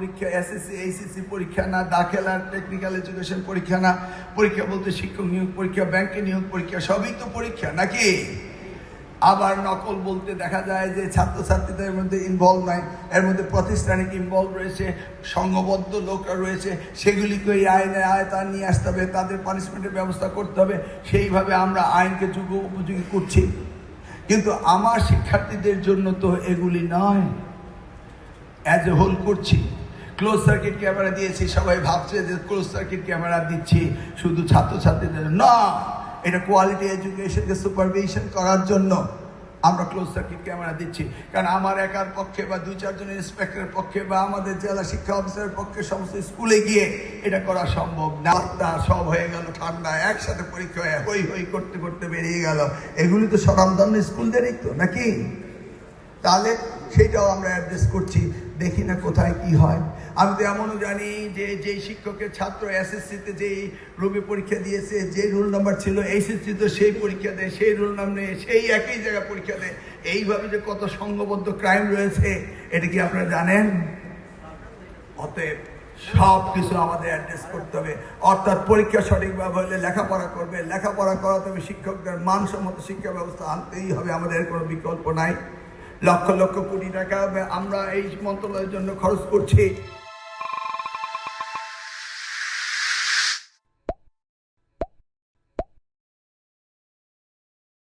পরীক্ষা, SSC HSC পরীক্ষা না, দাখিলা টেকনিক্যাল এডুকেশন পরীক্ষা না, পরীক্ষা বলতে শিক্ষক নিয়োগ পরীক্ষা, ব্যাংকে নিয়োগ পরীক্ষা, সবই তো পরীক্ষা নাকি? আবার নকল বলতে দেখা যায় যে ছাত্রছাত্রীদের মধ্যে ইনভলভ নাই, এর মধ্যে প্রাতিষ্ঠানিক ইনভলভ রয়েছে, সংঘবদ্ধ লোকরা রয়েছে, সেগুলিকে এই আইনের আয়তায় নিয়ে আসতে হবে, তাদের পানিশমেন্টের ব্যবস্থা করতে হবে। সেইভাবে আমরা আইনকে উপযোগী করছি, কিন্তু আমার শিক্ষার্থীদের জন্য তো এগুলি নয়। অ্যাজ এ হোল করছি, ক্লোজ সার্কিট ক্যামেরা দিয়েছি, সবাই ভাবছে যে ক্লোজ সার্কিট ক্যামেরা দিচ্ছি শুধু ছাত্রছাত্রীদের না, এটা কোয়ালিটি এডুকেশনকে সুপারভিশন করার জন্য আমরা ক্লোজ সার্কিট ক্যামেরা দিচ্ছি। কারণ আমার একার পক্ষে বা 2-4 জন ইন্সপেক্টরের পক্ষে বা আমাদের জেলা শিক্ষা অফিসারের পক্ষে সমস্ত স্কুলে গিয়ে এটা করা সম্ভব না। সব হয়ে গেল ঠান্ডা, একসাথে পরীক্ষা হয়ে হই হই করতে করতে বেরিয়ে গেল। এগুলি তো স্বনামধন্য স্কুলদেরই তো নাকি? তাহলে সেটাও আমরা অ্যাড্রেস করছি, দেখি না কোথায় কি হয়। আমি তো এমনও জানি যে যেই শিক্ষকের ছাত্র এসএসসিতে যেই রুমে পরীক্ষা দিয়েছে, যে রোল নাম্বার ছিল, এইচএসসি তো সেই পরীক্ষা দেয়, সেই রোল নাম্বার নিয়ে সেই একই জায়গায় পরীক্ষা দেয়। এইভাবে যে কত সংঘবদ্ধ ক্রাইম রয়েছে, এটা কি আপনারা জানেন? অতএব সব কিছু আমাদের অ্যাড্রেস করতে হবে। অর্থাৎ পরীক্ষা সঠিকভাবে হলে লেখাপড়া করবে, লেখাপড়া করাতে হবে, শিক্ষকদের মানসম্মত শিক্ষা ব্যবস্থা আনতেই হবে, আমাদের কোনো বিকল্প নাই। লক্ষ লক্ষ কোটি টাকা আমরা এই মন্ত্রণালয়ের জন্য খরচ করছি।